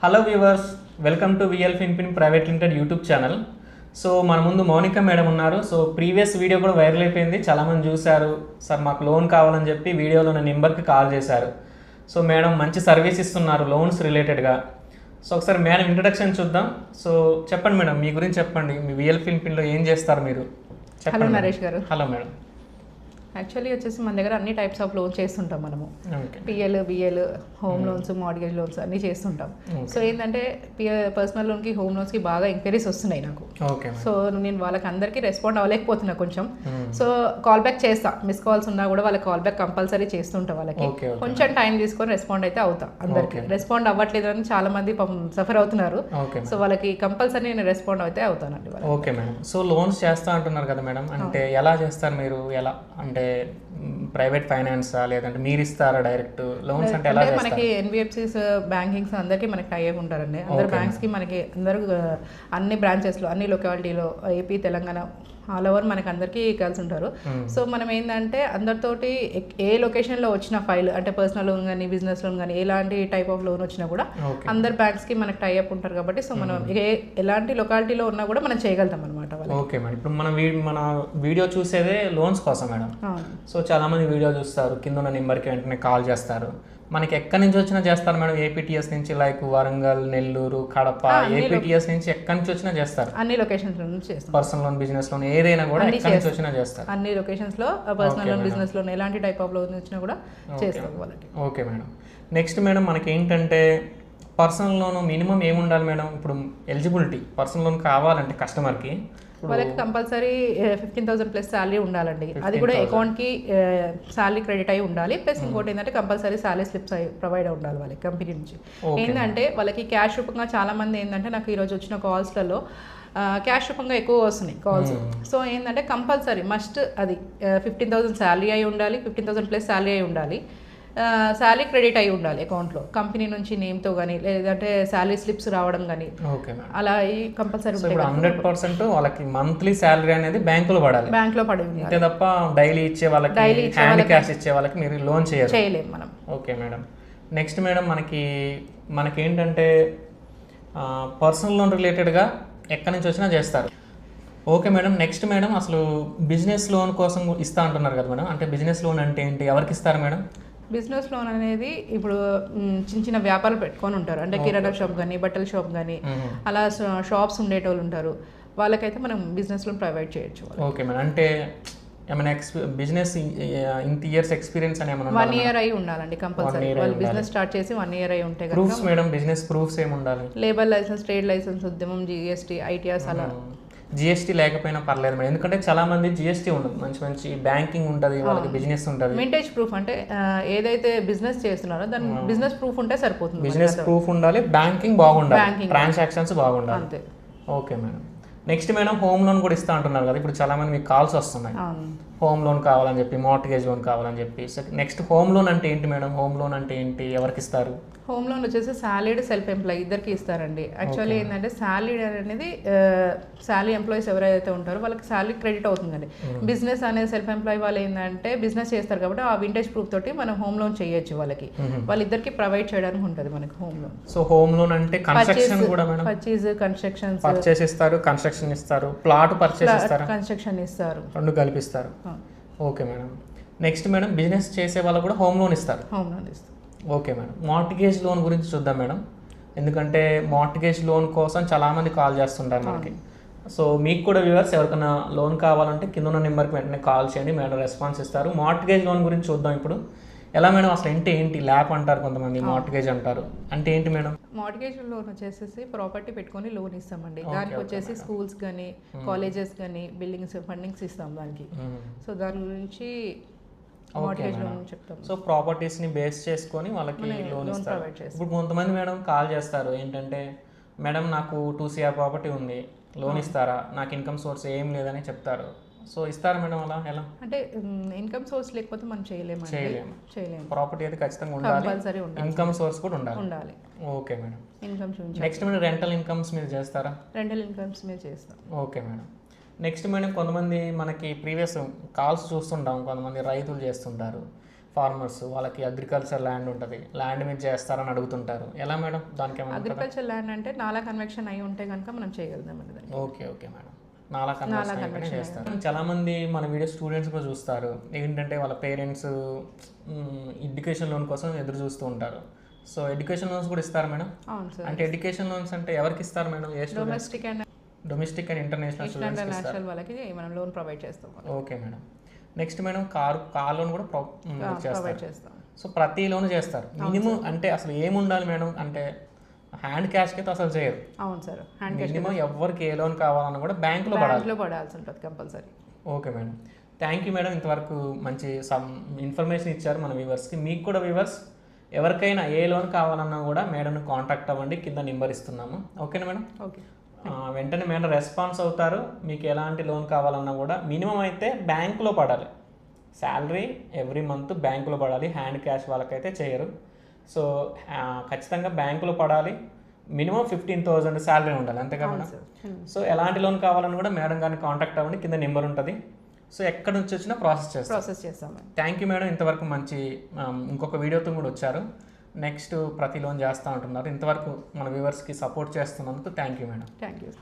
Hello viewers, welcome to VL Finpin private limited YouTube channel. So మన ముందు Mounika madam ఉన్నారు. So previous video కూడా viral అయిపోయింది, చాలామంది చూశారు. సార్ మాకు లోన్ కావాలని చెప్పి వీడియోలో నా నెంబర్కి కాల్ చేశారు. సో మేడం మంచి సర్వీస్ ఇస్తున్నారు లోన్స్ రిలేటెడ్గా. సో ఒకసారి మేడం ఇంట్రడక్షన్ చూద్దాం. సో చెప్పండి మేడం, మీ గురించి చెప్పండి. మీ విఎల్ ఫిన్పిన్లో ఏం చేస్తారు మీరు? హలో నరేష్ గారు. Hello madam. యాక్చువల్లీ వచ్చేసి మన దగ్గర అన్ని టైప్స్ ఆఫ్ లోన్స్ చేస్తుంటాం మనము. PL, BL, home loans, mortgage loans అన్నీ చేస్తుంటాం. సో ఏంటంటే పర్సనల్ లోన్కి, హోమ్ లోన్స్కి బాగా ఎంక్వైరీస్ వస్తున్నాయి నాకు. సో నేను వాళ్ళకి అందరికీ రెస్పాండ్ అవ్వలేకపోతున్నా కొంచెం. సో కాల్ బ్యాక్ చేస్తా, మిస్ కాల్స్ ఉన్నా కూడా వాళ్ళకి కాల్ బ్యాక్ కంపల్సరీ చేస్తుంటా. వాళ్ళకి కొంచెం టైం తీసుకొని రెస్పాండ్ అయితే అవుతా. అందరికి రెస్పాండ్ అవ్వట్లేదు అని చాలా మంది సఫర్ అవుతున్నారు. సో వాళ్ళకి కంపల్సరీ నేను రెస్పాండ్ అయితే అవుతానండి. Okay madam. సో లోన్స్ చేస్తా అంటున్నారు కదా మేడం, అంటే ఎలా చేస్తారు మీరు? ఎలా అంటే ప్రైవేట్ ఫైనాన్సా లేదంటే మీరు ఇస్తారా డైరెక్ట్ లోన్స్? అంటే ఎలా చేస్తారు? మనకి ఎన్బిఎఫ్సిస్, బ్యాంకింగ్స్ అందరికీ మనకి టై అప్ ఉంటారండి. అందరు బ్యాంక్స్కి మనకి అందరూ అన్ని బ్రాంచెస్లో, అన్ని లొకాలిటీలో, ఏపీ, తెలంగాణ ఆల్ ఓవర్ మనకి అందరికీ కలిసి ఉంటారు. సో మనం ఏంటంటే అందరితోటి ఏ లొకేషన్లో వచ్చిన ఫైల్, అంటే పర్సనల్ లోన్ కానీ, బిజినెస్ లోన్ కానీ, ఎలాంటి టైప్ ఆఫ్ లోన్ వచ్చినా కూడా అందరు బ్యాంక్స్కి మనకి టై అప్ ఉంటారు కాబట్టి సో మనం ఎలాంటి లొకాలిటీలో ఉన్నా కూడా మనం చేయగలుగుతాం అనమాట. Okay madam. ఇప్పుడు మన వీడియో చూసేదే లోన్స్ కోసం మేడం. సో చాలా మంది వీడియో చూస్తారు, కింద ఉన్న నెంబర్కి వెంటనే కాల్ చేస్తారు. మనకి ఎక్కడి నుంచి వచ్చినా చేస్తారు మేడం. ఏపీటీఎస్ నుంచి, లైక్ వరంగల్, నెల్లూరు, కడప, ఏపీటీఎస్ నుంచి ఎక్కడి నుంచి వచ్చినా చేస్తారు. అన్ని లొకేషన్స్ నుంచి చేస్తారు. పర్సనల్ లోన్, బిజినెస్ లోన్ ఏదైనా కూడా ఎక్కడి నుంచి వచ్చినా చేస్తారు. అన్ని లొకేషన్స్ లో పర్సనల్ లోన్, బిజినెస్ లోన్ ఎలాంటి టైప్ ఆఫ్ లోన్ వచ్చినా కూడా చేస్తాం వాళ్ళకి. Okay madam. నెక్స్ట్ మేడం, మనకి ఏంటంటే పర్సనల్ లోన్ మినిమం ఏముండాలి మేడం? ఇప్పుడు ఎలిజిబిలిటీ పర్సనల్ లోన్ కావాలంటే కస్టమర్కి వాళ్ళకి కంపల్సరీ 15,000 ప్లస్ శాలరీ ఉండాలండి. అది కూడా అకౌంట్కి శాలరీ క్రెడిట్ అయి ఉండాలి. ప్లస్ ఇంకోటి ఏంటంటే కంపల్సరీ శాలరీ స్లిప్స్ ప్రొవైడ్ ఉండాలి వాళ్ళకి కంపెనీ నుంచి. ఏంటంటే వాళ్ళకి క్యాష్ రూపంగా చాలా మంది ఏంటంటే నాకు ఈరోజు వచ్చిన కాల్స్లలో క్యాష్ రూపంగా ఎక్కువ వస్తున్నాయి కాల్స్. సో ఏంటంటే కంపల్సరీ మస్ట్ అది 15,000 శాలరీ అయి ఉండాలి, 15,000 ప్లస్ శాలరీ అయి ఉండాలి, శాలరీ క్రెడిట్ అయి ఉండాలి అకౌంట్లో, కంపెనీ నుంచి నేమ్తో కానీ, లేదంటే శాలరీ స్లిప్స్ రావడం కానీ అలా కంపల్సరీ ఉంటాయి. 100% వాళ్ళకి మంత్లీ శాలరీ అనేది బ్యాంకులో పడాలి, బ్యాంకులో పడి అంతే తప్ప డైలీ ఇచ్చే వాళ్ళకి, హ్యాండ్ క్యాష్ ఇచ్చే వాళ్ళకి మీరు లోన్ చేయలేము మనం. Okay madam. నెక్స్ట్ మేడం, మనకి ఏంటంటే పర్సనల్ లోన్ రిలేటెడ్గా ఎక్కడి నుంచి వచ్చినా చేస్తారు. Okay madam. నెక్స్ట్ మేడం, అసలు బిజినెస్ లోన్ కోసం ఇస్తా అంటున్నారు కదా మేడం, అంటే బిజినెస్ లోన్ అంటే ఏంటి, ఎవరికి ఇస్తారు మేడం? బిజినెస్ లోన్ అనేది ఇప్పుడు చిన్న చిన్న వ్యాపారాలు పెట్టుకొని ఉంటారు, అంటే కిరాణా షాప్ కానీ, బట్టల షాప్ కానీ, అలా షాప్స్ ఉండేటోళ్ళు ఉంటారు. వాళ్ళకైతే మనం బిజినెస్ లోన్ ప్రొవైడ్ చేయొచ్చు. Okay madam. అంటే ఏమైనా బిజినెస్ ఇంత ఇయర్స్ ఎక్స్పీరియన్స్ అని ఏమైనా 1 year అయి ఉండాలండి కంపల్సరీ. వాళ్ళు బిజినెస్ స్టార్ట్ చేసి 1 year అయి ఉంటే కనుక. ప్రూఫ్స్ మేడం, బిజినెస్ ప్రూఫ్స్ ఏమి ఉండాలి? లేబర్ లైసెన్స్, ట్రేడ్ లైసెన్స్, ఉద్యమం, జిఎస్టీ, ఐటీఆర్స్ అలా. జిఎస్టీ లేకపోయినా పర్లేదు మేడం, ఎందుకంటే చాలా మంది జిఎస్టీ ఉండదు, మంచి బ్యాంకింగ్ ఉంటుంది, వాళ్ళకి బిజినెస్ ఉంటుంది. వింటేజ్ ప్రూఫ్ అంటే ఏదైతే బిజినెస్ చేస్తున్నారో దాని బిజినెస్ ప్రూఫ్ ఉంటే సరిపోతుంది. బిజినెస్ ప్రూఫ్ ఉండాలి, బ్యాంకింగ్ బాగుండాలి, ట్రాన్సాక్షన్స్ బాగుండాలి. అంతే. Okay madam. Next madam, home loan కూడా ఇస్తా అంటున్నారు కదా, ఇప్పుడు చాలా మంది మీకు కాల్స్ వస్తున్నాయి, హోమ్ లోన్ కావాలని చెప్పి, మార్ట్గేజ్ లోన్ కావాలని చెప్పి. నెక్స్ట్ హోమ్ లోన్ అంటే ఏంటి మేడం? హోమ్ లోన్ అంటే ఏంటి, ఎవరికి ఇస్తారు? హోమ్ లోన్ వచ్చేసి సాలరీడ్, సెల్ఫ్ ఎంప్లాయ్ ఇద్దరికి ఇస్తారండి. యాక్చువల్లీ ఏంటంటే సాలరీ అనేది సాలరీ ఎంప్లాయీస్ ఎవరైతే ఉంటారో వాళ్ళకి సాలరీ క్రెడిట్ అవుతుందండి. బిజినెస్ అనేది సెల్ఫ్ ఎంప్లాయ్ వాళ్ళు ఏంటంటే బిజినెస్ చేస్తారు కాబట్టి ఆ వింటేజ్ ప్రూఫ్ తోటి మనం హోమ్ లోన్ చేయొచ్చు వాళ్ళకి. వాళ్ళిద్దరికి ప్రొవైడ్ చేయడానికి ఉంటుంది మనకి home loan. So home loan అంటే కన్స్ట్రక్షన్ కూడా మేడం? పర్చేజ్, కన్స్ట్రక్షన్, పర్చేస్ ఇస్తారు, కన్స్ట్రక్షన్ ఇస్తారు, ప్లాట్ పర్చేస్ ఇస్తారు, కన్స్ట్రక్షన్ ఇస్తారు, రెండు కలిపిస్తారు. Okay madam. Next madam, business చేసే వాళ్ళు కూడా హోమ్ లోన్ ఇస్తారు. హోమ్ లోన్ ఇస్తారు. Okay madam. మార్ట్గేజ్ లోన్ గురించి చూద్దాం మేడం, ఎందుకంటే మార్ట్గేజ్ లోన్ కోసం చాలామంది కాల్ చేస్తుంటారు మనకి. సో మీకు కూడా వ్యూవర్స్ ఎవరికైనా లోన్ కావాలంటే కింద ఉన్న నెంబర్కి వెంటనే కాల్ చేయండి, మేడం రెస్పాన్స్ ఇస్తారు. మార్ట్గేజ్ లోన్ గురించి చూద్దాం ఇప్పుడు. ఎలా మేడం అసలు ఏంటి ల్యాప్ అంటారు కొంతమంది, మార్ట్గేజ్ అంటారు, అంటే ఏంటి మేడం? మార్ట్గేజ్ లోన్ వచ్చేసి ప్రాపర్టీ పెట్టుకొని లోన్ ఇస్తామండి. దానికి వచ్చేసి స్కూల్స్ కానీ, కాలేజెస్ కానీ, బిల్డింగ్స్ ఫండింగ్స్ ఇస్తాం దానికి. సో దాని గురించి సో ప్రాపర్టీస్ ని బేస్ చేసుకొని వాళ్ళకి లోన్ ఇస్తారు. ఇప్పుడు కొంతమంది మేడం కాల్ చేస్తారు, ఏంటంటే మేడం నాకు 2 CR ప్రాపర్టీ ఉంది, లోన్ ఇస్తారా, నాకు ఇన్కమ్ సోర్స్ ఏం లేదని చెప్తారు. సో ఇస్తారా మేడం అలా? ఎలా అంటే ఇన్కమ్ సోర్స్ లేకపోతే మనం చేయలేము. ప్రాపర్టీ అయితే ఖచ్చితంగా ఉండాలి, ఇన్కమ్ సోర్స్ కూడా ఉండాలి. Okay madam. Income next madam, rental incomes మీరు చేస్తారా? రెంటల్ ఇన్కమ్స్ మీరు చేస్తాం. Okay madam. నెక్స్ట్ మేడం, కొంతమంది మనకి ప్రీవియస్ కాల్స్ చూస్తుంటాం, కొంతమంది రైతులు చేస్తుంటారు, ఫార్మర్స్ వాళ్ళకి అగ్రికల్చర్ ల్యాండ్ ఉంటుంది, ల్యాండ్ మీద చేస్తారని అడుగుతుంటారు, ఎలా మేడం దానికి ఏమైనా ఉంటుందా? అగ్రికల్చర్ ల్యాండ్ అంటే నాలా కన్వెక్షన్ అయి ఉంటే కనుక మనం చేయగలుగుతామండి దాన్ని. ఓకే ఓకే మేడం, నాలా కన్వర్షన్ చేస్తారు. చాలా మంది మన వీడియో స్టూడెంట్స్ కూడా చూస్తారు, ఏంటంటే వాళ్ళ పేరెంట్స్ ఎడ్యుకేషన్ లోన్ కోసం ఎదురు చూస్తూ ఉంటారు. సో ఎడ్యుకేషన్ లోన్స్ కూడా ఇస్తారు మేడం? అవును సార్. అంటే ఎడ్యుకేషన్ లోన్స్ అంటే ఎవరికి ఇస్తారు madam? A students? Domestic and international international వాళ్ళకి మనం లోన్ ప్రొవైడ్ చేస్తాం. Okay madam. Next madam car loan కూడా ప్రొవైడ్ చేస్తాం. సో ప్రతి లోన్ చేస్తారు. మినిమం అంటే అసలు ఏముండాలి మేడం అంటే హ్యాండ్ క్యాష్కి అయితే అసలు చేయరు. అవును సార్. హ్యాండ్ మినిమం ఎవరికి ఏ లోన్ కావాలన్నా కూడా బ్యాంకులో పడాల్సి ఉంటుంది compulsory. Okay madam, thank you madam. ఇంతవరకు మంచి ఇన్ఫర్మేషన్ ఇచ్చారు మన వ్యూవర్స్కి. మీకు కూడా వ్యూవర్స్ ఎవరికైనా ఏ లోన్ కావాలన్నా కూడా మేడంని కాంటాక్ట్ అవ్వండి, కింద నెంబర్ ఇస్తున్నాము. ఓకేనా మేడం? ఓకే. వెంటనే మేడం రెస్పాన్స్ అవుతారు. మీకు ఎలాంటి లోన్ కావాలన్నా కూడా మినిమం అయితే బ్యాంకులో పడాలి, శాలరీ ఎవ్రీ మంత్ బ్యాంకులో పడాలి, హ్యాండ్ క్యాష్ వాళ్ళకైతే చేయరు. సో ఖచ్చితంగా బ్యాంకులో పడాలి, మినిమం 15,000 శాలరీ ఉండాలి, అంతే కదా మేడం? సో ఎలాంటి లోన్ కావాలని కూడా మేడం గారిని కాంటాక్ట్ అవ్వండి, కింద నెంబర్ ఉంటుంది. సో ఎక్కడి నుంచి వచ్చినా ప్రాసెస్ చేస్తాం. Thank you madam. ఇంతవరకు మంచి ఇంకొక వీడియోతో కూడా వచ్చారు. నెక్స్ట్ ప్రతి లోన్ చేస్తూ ఉంటున్నారు. ఇంతవరకు మన వ్యూవర్స్కి సపోర్ట్ చేస్తున్నందుకు thank you madam. Thank you.